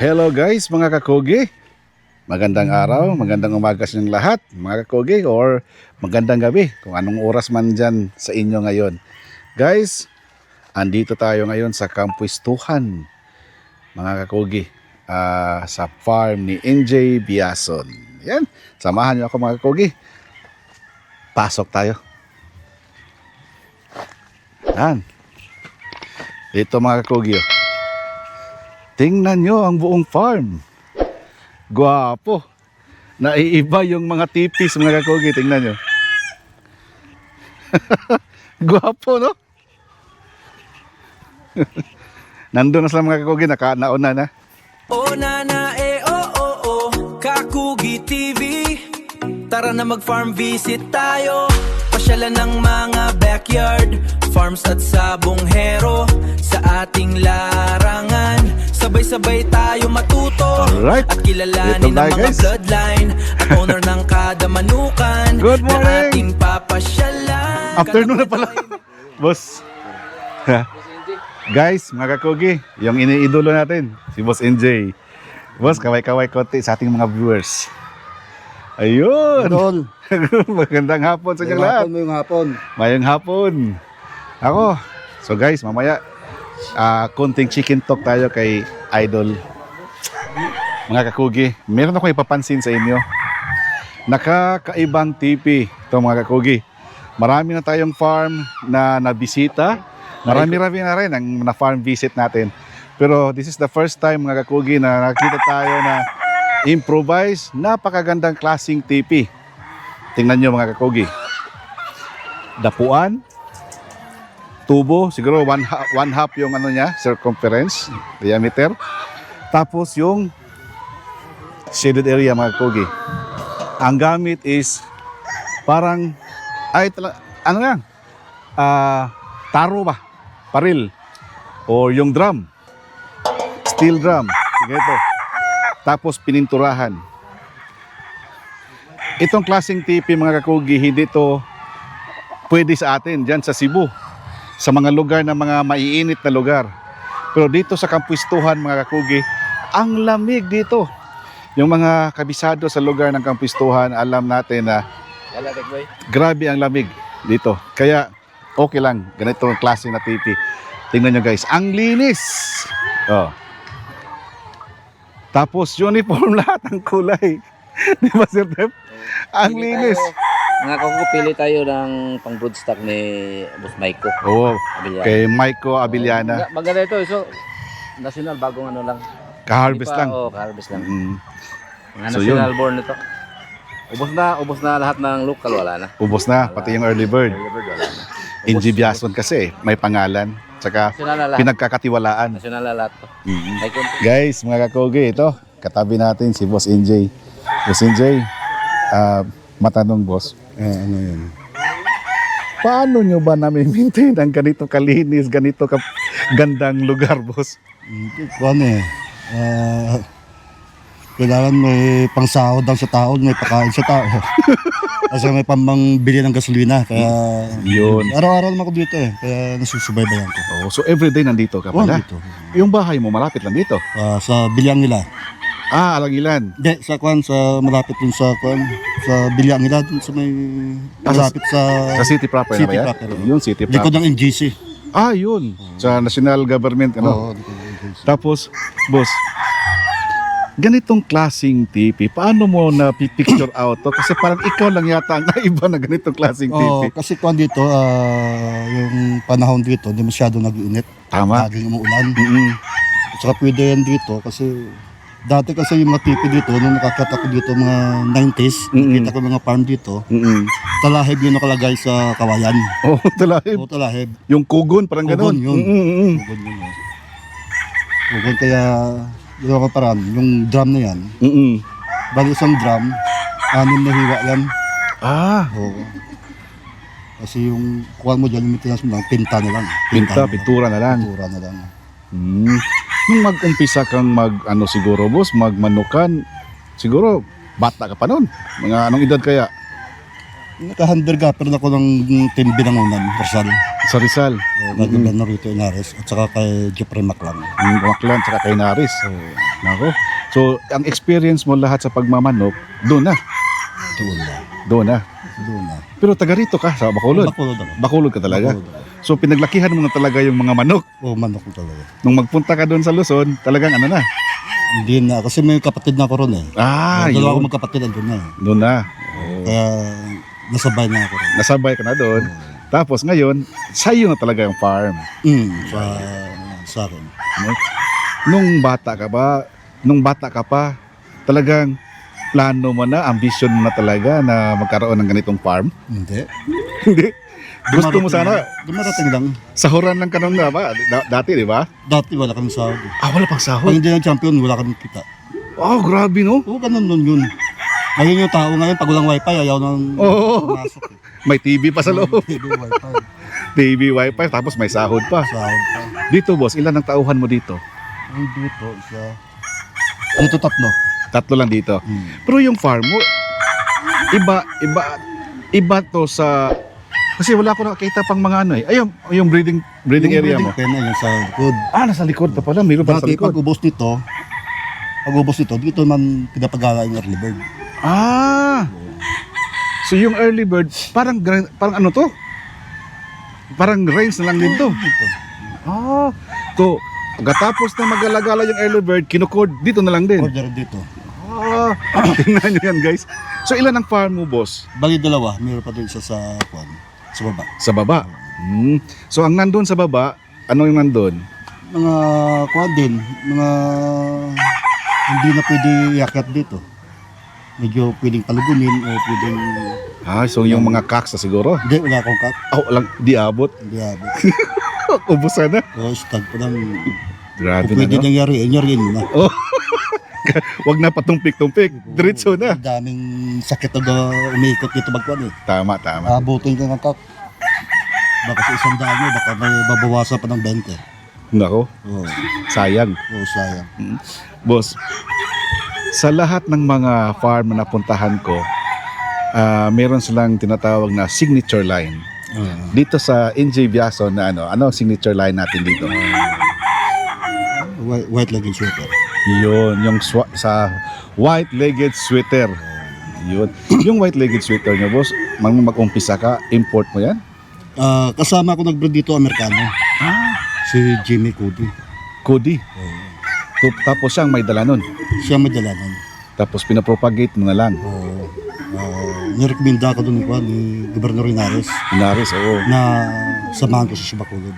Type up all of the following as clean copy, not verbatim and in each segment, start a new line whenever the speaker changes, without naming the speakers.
Hello guys mga kakugi. Magandang araw, magandang umaga sa inyong lahat mga kakugi, or magandang gabi kung anong oras man dyan sa inyo ngayon. Guys, andito tayo ngayon sa Kampuistuhan mga kakugi, sa farm ni NJ Biason. Yan, samahan niyo ako mga kakugi. Pasok tayo. Yan. Ito mga kakugi, oh. Tingnan nyo ang buong farm. Gwapo. Naiiba yung mga tipis mga kakugi. Tingnan nyo. Gwapo, no? Nandun na sila mga kakugi. Nauna na.
O nana Kakugi TV. Tara na mag-farm visit tayo. Pasyalan ng mga backyard farms at sabonghero. Sa ating larangan sabay-sabay tayo matuto.
Alright.
At kilalanin ang mga bloodline at owner ng kada manukan.
Good morning.
Na ating papasyalan.
Afternoon na pala. Boss. Guys, mga kakugi, yung iniidolo natin, si Boss NJ. Boss, kaway-kaway konti sa ating mga viewers. Ayun.
Doon.
Magandang hapon sa inyo lahat.
Mayong hapon.
Mayang hapon. Ako. So guys, mamaya konting chicken talk tayo kay Idol. Mga kakugi, meron akong ipapansin sa inyo. Nakakaibang tipi ito mga kakugi. Marami na tayong farm na nabisita. Marami-rami na rin ang na-farm visit natin. Pero this is the first time mga kakugi na nakita tayo na improvise, napakagandang klaseng tipi. Tingnan nyo mga kakugi. Dapuan, tubo, siguro one half yung ano niya, circumference, diameter. Tapos yung shaded area mga kakugi. Ang gamit is parang, ano yan? Taro ba? Paril. O yung drum. Steel drum. Ganito. Tapos pininturahan. Itong klaseng tipi mga kakugi, hindi to pwede sa atin dyan sa Cebu, sa mga lugar na mga maiinit na lugar. Pero dito sa Kampuistuhan mga kakugi, ang lamig dito. Yung mga kabisado sa lugar ng Kampuistuhan, alam natin na grabe ang lamig dito. Kaya okay lang, ganito ang klase na tipi. Tingnan nyo guys, ang linis. Oh. Tapos uniform lahat ang kulay. Di ba Sir Tep? Ang linis.
Mga kakugi, pili tayo ng pang broodstock ni Boss Maiko.
Oo,
Abiliana.
kay Maiko Abiliana.
Maganda ito. So, national, bagong ano lang.
Ka-harvest lang.
Oo, ka-harvest lang. Mga
So,
national born ito. Ubos na lahat ng local, wala na.
Ubos na, pati yung early bird.
Wala na.
NJ Biason kasi, may pangalan. Tsaka
National na lahat.
pinagkakatiwalaan.
National na lahat to. May konti.
Guys, mga kakugi, ito, katabi natin si Boss NJ. Boss NJ, matanong boss,
Ano yun?
paano nyo ba nami-maintain ang ganito kalinis, ganito gandang lugar, boss?
Ano eh. Kailangan may pangsahod daw sa tao, may pakain sa tao. Kasi may pambili ng gasolina. Kaya
Yun.
araw-araw naman ako dito eh. Kaya nasusubaybayan ko.
Oh, so everyday nandito ka pala?
dito.
Yung bahay mo malapit lang dito?
Sa bilyang nila.
Alangilan.
Hindi, sa malapit dun sa bilyang nila. Dun sa may malapit sa
Sa city proper
city
na ba yan?
proper.
Yung city proper.
likod ng NGC.
Yun. Sa national government, ano?
Oo, likod ng NGC.
Tapos, boss, ganitong klaseng tipi, paano mo na picture out to? Kasi parang ikaw lang yata ang naiba na ganitong klaseng
Oo,
tipi.
kasi kung dito, yung panahon dito, hindi masyado nag-init.
Tama.
Laging umuulan.
Mm-mm.
At saka pwede yan dito kasi dati kasi yung mga tipi dito, nung nakakita ko dito mga 90s, nakita ko mga farm dito,
Mm-mm.
talahib yun nakalagay sa kawayan.
Oh, talahib.
Oo, talahib.
Yung kugon, parang
Kugon
ganun.
yun.
Mm-mm.
Kugon yun. Kugon kaya, yung ako parang, yung drum na yan,
Mm-mm.
bali isang drum, 6 na hiwa yan. Oo. Kasi yung kuwan mo dyan, yung maintenance mo lang, pinta na lang.
Pintura na lang.
Pintura na lang.
Nung mag-umpisa kang siguro boss, magmanukan, siguro bata ka pa nun. Mga anong edad kaya?
Naka-handler ka, pero ako ng team binangunan, Rizal.
Sa Rizal.
Kay Governor Rito Inares at saka kay Jeffrey Maclan.
Maklan, tsaka kay Naris. Nako. So, ang experience mo lahat sa pagmamanok, doon na.
Doon na.
Doon na.
Doon na.
Pero taga rito ka sa Bacolod.
Bacolod ako.
Bacolod ka talaga.
Bacolod ako.
So, pinaglakihan mo na talaga yung mga manok.
Oo, manok ko talaga.
Nung magpunta ka doon sa Luzon, talagang ano na.
Hindi na, kasi may kapatid na ako ron eh. Dalawa ako
Yun.
magkapatid andun na eh.
Doon na.
Kaya nasabay na ako ron.
Nasabay ka na doon. Tapos ngayon, sa'yo na talaga yung farm.
Sa akin.
Nung bata ka pa, talagang plano mo na, ambition mo na talaga na magkaroon ng ganitong farm?
Hindi.
Hindi. Gusto mo sana,
Dumarating lang.
sahuran lang ka nung dati, di ba?
Dati wala kami sahod.
Wala pang
Pag
sahod.
hindi ng champion, wala kami kita.
Oh, grabe no?
Oo, ganun nun yun. Ngayon yung tao ngayon, pag walang wifi, ayaw nang
Oo.
pumasok eh.
May TV pa sa loob.
Hindi wifi.
TV, wifi, tapos may sahod pa.
Sahod pa.
Dito boss, ilan ang tauhan mo dito?
Ang dito, dito tatlo.
Tatlo lang dito. Pero yung farm mo, iba to sa... Kasi wala ko nakakita pang mga ano eh. Ayun, yung breeding area mo.
Pen na yun sa likod.
Nasa likod pa pala. Mayroon pa sa
Dati
likod.
pag ubos nito, dito man pinapagala yung early bird.
So yung early bird, parang ano to? Parang range na lang din to.
Dito.
So, pagkatapos na mag-alagala yung early bird, kinukod, dito na lang din.
Order dito.
Tingnan nyo yan guys. So ilan ang farm mo boss?
Bali dalawa, mayroon pa din isa sa baba.
Sa baba. So ang nandun sa baba, ano yung nandun?
Mga din, mga hindi na pwede iakyat dito. Medyo pwedeng palugunin o pwedeng...
So yung mga cacks na siguro?
Hindi, wala akong cut.
Lang, di abot.
Hindi abot.
Ubusan na.
O, stag pa lang.
Grabe
Kung pwede
na no?
nangyariin mo na.
Wag na patumpik-tumpik. Diretso na.
Ang daming sakit na umiikot dito magkuhan eh.
Tama.
Abutin ka ng cut. Baka sa 100 mo, baka may babawasan pa ng 20.
Nako,
Oo,
sayang.
sayang.
Boss, sa lahat ng mga farm na napuntahan ko, meron silang tinatawag na signature line. Dito sa NJ Biaso na ano signature line natin dito?
White-legged sweater.
Yun, yung sa white-legged sweater. Yun. Yung white-legged sweater nyo, boss, mag-umpisa ka, import mo yan?
Kasama ko nag-breed dito, Amerikano. Si Jimmy Cody.
Cody. Tapos siyang may dala nun.
Siya madalanan.
Tapos pinapropagate mo na lang.
Nirekomenda ko doon ni Governor Inares
Inaris, oo.
na samahan ko sa Bacolod.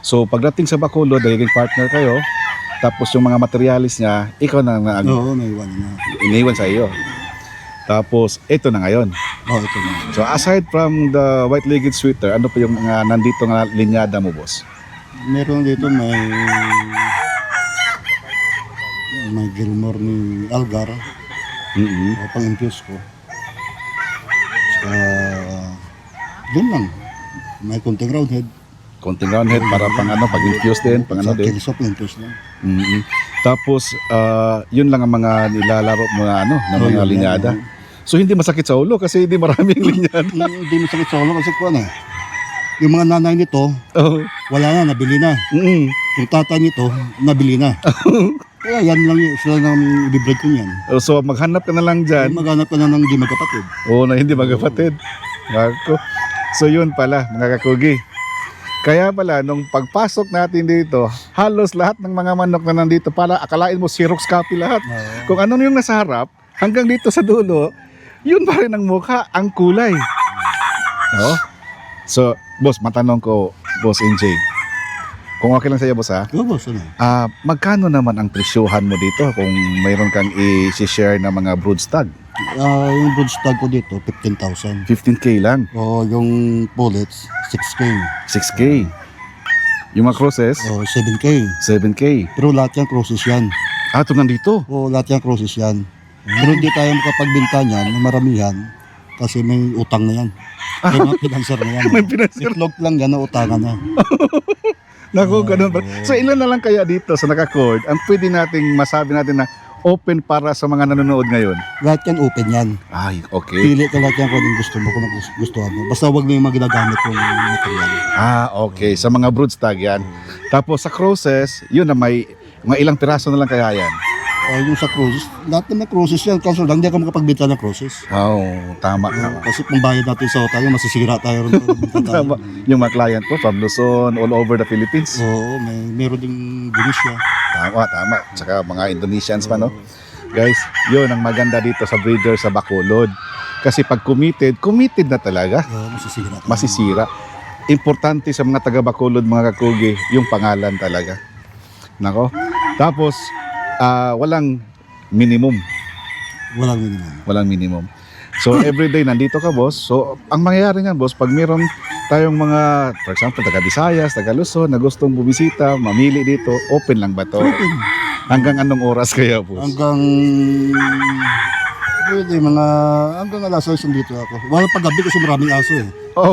So pagdating sa Bacolod, naging partner kayo. Tapos yung mga materialis niya, ikaw na
Oo, naiwan na.
iniwan sa iyo. Tapos ito na ngayon.
Ito na.
So aside from the white-legged sweater, ano pa yung mga nandito nga linyada mo, boss?
Meron dito may Gilmore ni Algar. Pang-infuse ko. Doon lang. May konting roundhead.
Konting roundhead para pag-infuse din, pang ano din.
Kilisop, infuse lang.
Tapos yun lang ang mga nilalaro mo na na mga
yun,
linyada.
yun.
So hindi masakit sa ulo kasi hindi maraming linyada.
Hindi mo sakit sa ulo kasi yung mga nanay nito, wala na, nabili na. Yung tatay nito, nabili na. Kaya yan lang sila nang ibibread ko niyan.
So maghanap ka na lang dyan.
Maghanap ka na ng di magkapatid.
Na hindi magkapatid. Marco. So yun pala mga kakugi. Kaya pala nung pagpasok natin dito, halos lahat ng mga manok na nandito pala akalain mo Xerox copy lahat. Kung ano yung nasa harap, hanggang dito sa dulo, yun pa rin ang mukha, ang kulay. No? So, boss, matanong ko, Boss NJ. Kung okay lang sa iyo, boss ha?
Oo, boss, ano?
Magkano naman ang presyuhan mo dito kung mayroon kang i-share na mga broodstag?
Yung broodstag ko dito, 15,000.
15K lang.
Yung pullets, 6K.
6K. Yung mga crosses,
7K.
7K.
Pero lahat yan crosses yan.
Ito nandito.
Lahat yan crosses yan. Pero hindi tayo makapagbenta niyan ng maramihan kasi may utang na yan. May mga pinanser na yan.
May pinanser.
Itlog lang yan na utangan na.
Naku, ganun ba? So ilan na lang kaya dito sa naka-cord ang pwede nating masabi natin na open para sa mga nanonood ngayon?
Lahat yan open yan.
Ay, okay.
Pili ka lahat yan kung anong gusto mo, kung anong gustuhan mo. Basta wag na yung mga ginagamit yung material.
Okay. Sa mga broodstock yan. Tapos sa crosses, yun na may mga ilang piraso na lang kaya yan.
Yung sa cruises, lahat na may cruises yan. Kaso lang, hindi ako makapagbenta ng cruises.
Tama.
Kasi kung bayad natin sa tayo, masisira tayo rin.
Tama. Yung mga client ko from Luzon, all over the Philippines.
Oo, meron ding Indonesia.
Tama. Tsaka mga Indonesians pa, no? Guys, yun ang maganda dito sa breeder sa Bacolod. Kasi pag committed na talaga.
Oo, masisira tayo.
Masisira. Importante sa mga taga Bacolod, mga kakugi, yung pangalan talaga. Nako. Tapos, walang minimum.
Walang minimum.
So, everyday nandito ka, boss. So, ang mangyayari nga, boss, pag meron tayong mga, for example, taga Visayas, taga Luzon, na gustong bumisita, mamili dito, open lang ba to?
Open.
Hanggang anong oras kaya, boss?
Hanggang hanggang alas 6 dito ako. Wala paggabi kasi maraming aso eh.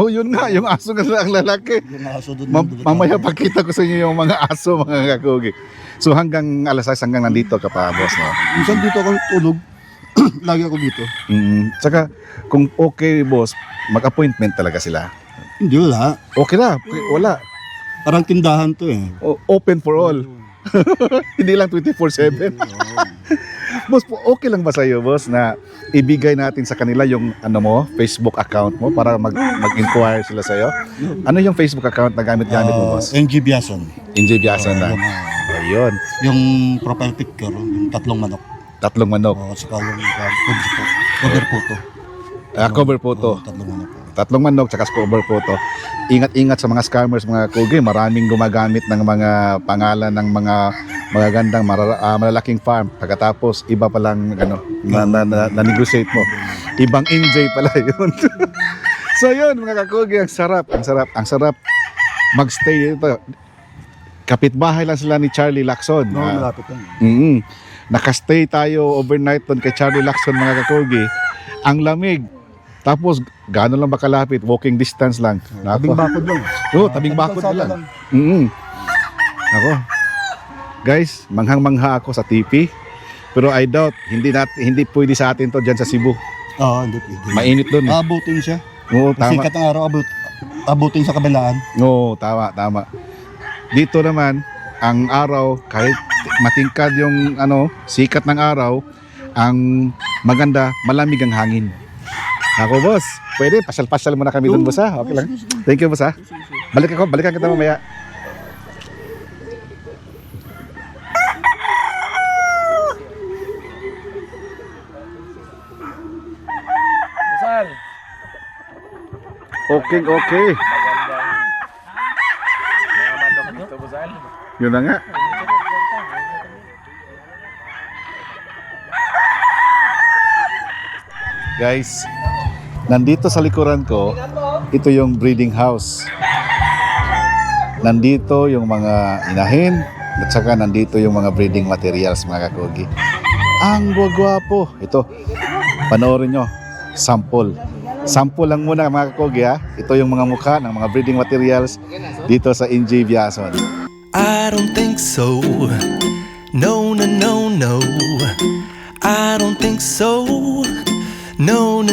Yun nga, yung aso nga ang lalaki.
Yung aso doon.
Mamaya pakita ko sa inyo yung mga aso, mga kakugi. So hanggang alas 6 hanggang nandito ka pa, boss, no?
Minsan dito ako tulog. Lagi ako dito.
Tsaka, kung okay, boss, mag-appointment talaga sila.
Hindi, wala.
Okay na, wala.
Parang tindahan to eh.
Open for all. Hindi lang 24/7. Boss, okay lang ba sa iyo, boss, na ibigay natin sa kanila yung Facebook account mo para mag-inquire sila sa iyo? Ano yung Facebook account na gamit-gamit mo, boss?
NG Biason.
NJ Biasan na. Ayun.
Yung profile picture, yung 3 manok.
3 manok.
Saka yung cover photo.
Cover photo.
3 manok.
3 manok tsaka cover photo. Ingat-ingat sa mga scammers, mga kugi. Maraming gumagamit ng mga pangalan ng mga magagandang malalaking farm. Pagkatapos iba pa lang na-negotiate mo. Ibang NJ pala yun. So yun, mga kakugi, ang sarap magstay dito. Kapitbahay lang sila ni Charlie Lacson.
Malapit lang.
Nakastay tayo overnight doon kay Charlie Lacson, mga kakugi. Ang lamig. Tapos, gaano lang ba kalapit? Walking distance lang.
Tabing bakod lang.
Tabing bakod na lang. Ako. Guys, manghang-mangha ako sa TP. Pero I doubt, hindi pwede sa atin to dyan sa Cebu.
Hindi pwede.
Mainit doon.
Abutin siya.
Oo, tama.
Sikat ang araw, abutin sa kabilaan.
Oo, tama. Dito naman, ang araw, kahit matingkad yung sikat ng araw, ang maganda, malamig ang hangin. Ako, boss, pwede, pasyal-pasyal muna kami doon, boss, ha? Okay lang. Thank you, boss, ha? Balikan kita mamaya.
Busal.
Okay.
Mga manok dito, Busal.
Yun na nga. Guys, nandito sa likuran ko, ito yung breeding house. Nandito yung mga inahin, at saka nandito yung mga breeding materials, mga kakugi. Ang gwagwapo. Ito, panoorin nyo, sample. Sample lang muna, mga kakugi, ha. Ito yung mga mukha ng mga breeding materials dito sa NJ Biason.
I don't think so. No. I don't think so. No.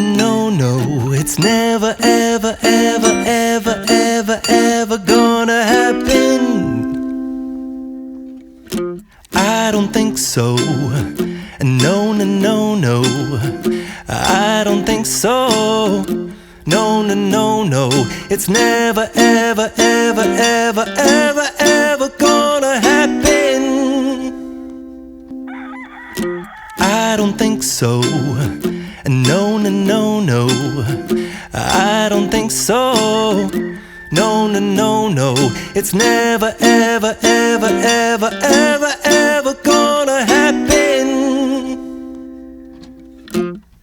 It's never, ever gonna happen. I don't think so. No. I don't think so. No. It's never, ever gonna happen. I don't think so. No. I don't think so. No. It's never, ever gonna happen.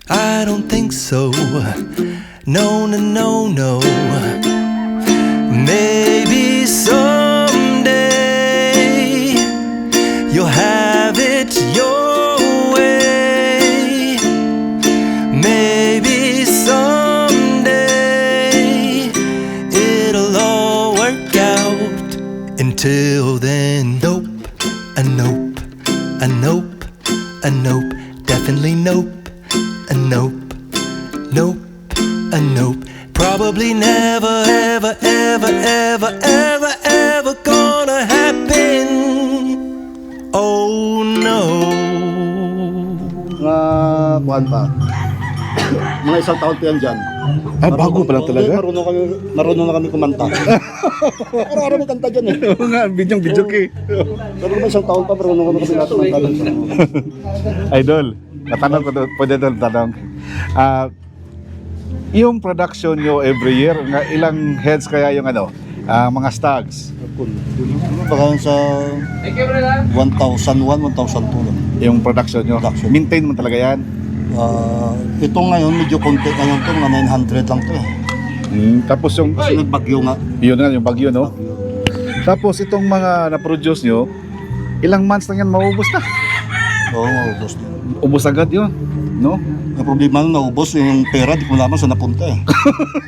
I don't think so. No. Maybe someday you'll have it your way. Maybe someday it'll all work out. Until then, nope. a nope, definitely nope, a nope, nope, a nope. Probably never, ever, ever, ever, ever, ever gonna happen. Oh no.
Mga kuhan pa. Mga isang taon pa yan dyan.
Bago pa lang talaga?
Marunong na kami kumanta. Araw-araw may kanta dyan eh.
Oo nga, bidyong-bidyo eh.
Pero naman isang taon pa, marunong kami lahat kumanta dyan.
Idol, natanong ko, pwede doon tanong. Yung production nyo every year, ilang heads kaya yung mga stags?
Baka sa 1,001, 1,002 lang.
Yung production nyo?
Production.
Maintain mo talaga yan?
Ito ngayon, medyo konti ngayon to, mga 900 lang to eh.
Tapos yung,
Kasi nagbagyo nga.
yun na, yung bagyo, no? Tapos itong mga na-produce nyo, ilang months lang yan maubos na?
Oo, maubos na.
Ubos agad yun, no?
Ang problema nung naubos, yung pera, di ko malaman saan napunta eh.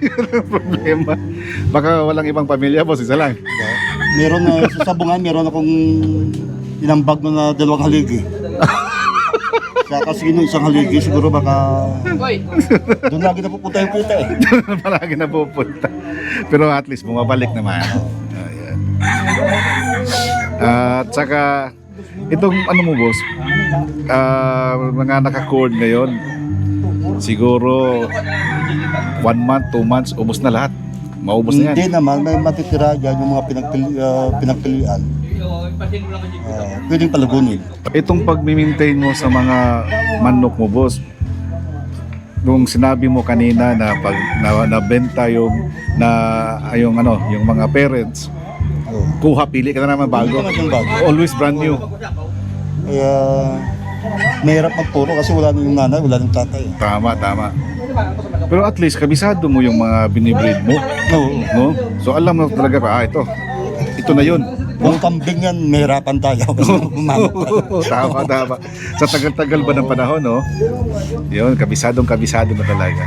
Yun ang problema. Baka walang ibang pamilya, boss, isa lang.
Meron na, sa sabungan, meron akong ilang bag na 2 haligi. Kasi nung isang haligi, siguro baka doon lagi napupunta yung puta eh.
Palagi na pupunta. Pero at least bumabalik naman. Ayan. At saka, itong mo boss, mga naka-cord ngayon, siguro 1 month, 2 months, ubos na lahat. Maubos na yan.
Hindi naman, may matitira dyan yung mga pinagpilian. Pwedeng palagunin.
Itong pag-maintain mo sa mga manok mo, boss, nung sinabi mo kanina na pag nabenta yung yung mga parents, kuha, pili ka na naman bago.
Pili ka na ng bago.
Always brand new.
Kaya mahirap magturo kasi wala nang yung nanay, wala nang tatay.
Tama. Pero at least kabisado mo yung mga binibreed mo, no? So alam mo talaga ito na yun.
Kung kambing yan, mahirapan tayo kasi umangat tayo.
Tama. Sa tagal-tagal ba ng panahon, no? Yun, kabisado na talaga.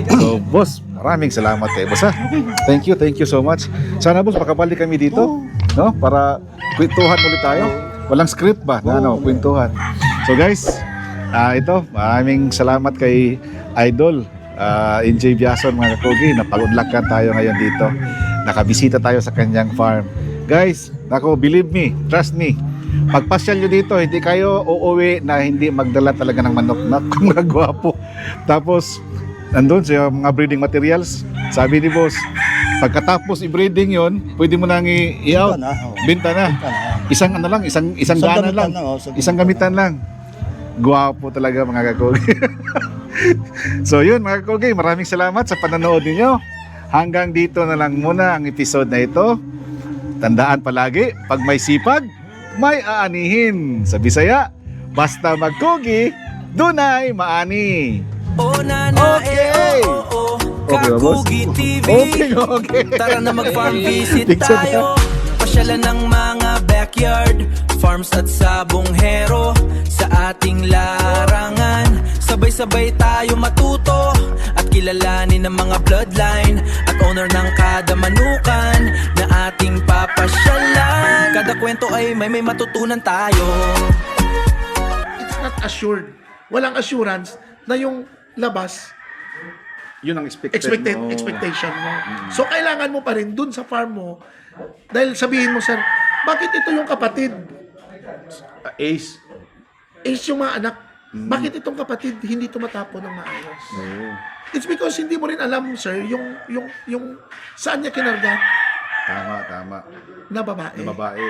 So, boss, maraming salamat kayo, boss, ha? Thank you so much. Sana, boss, makabalik kami dito, no? Para kwentuhan ulit tayo. Walang script ba? Kwentuhan. So, guys, ito, maraming salamat kay Idol, NJ Biason, mga kakugi. Napag-unlakan tayo ngayon dito. Nakabisita tayo sa kanyang farm. Guys, believe me, trust me. Pagpasyal nyo dito, hindi kayo uuwi na hindi magdala talaga ng manok na mga gwapo. Tapos, nandun sa mga breeding materials, sabi ni boss, pagkatapos i-breeding yon, pwede mo nang i-out. Binta na. Isang isang gana lang. Isang gamitan lang. Gwapo talaga mga kakugi. So yun mga kakugi, maraming salamat sa panonood ninyo. Hanggang dito na lang muna ang episode na ito. Tandaan palagi, pag may sipag, may aanihin. Sa Bisaya, basta magkugi, dunay maani. Okay.
Kakugi TV.
Okay.
Tara na mag-farm visit
Picture
tayo. Pasyalan ng mga backyard, farms at sabonghero. Sa ating larangan, sabay-sabay tayo matuto at kilalanin ang mga bloodline at owner ng kada manukan na ating papasyalan. Kada kwento ay may matutunan tayo.
It's not assured. Walang assurance na yung labas
Yun ang expectation
mo. So kailangan mo pa rin dun sa farm mo dahil sabihin mo, sir, bakit ito yung kapatid?
Ace.
Ace yung mga anak. Bakit itong kapatid hindi tumatapon ng maayos? It's because hindi mo rin alam, sir, yung saan niya kinarga
Tama.
na babae.
Na babae.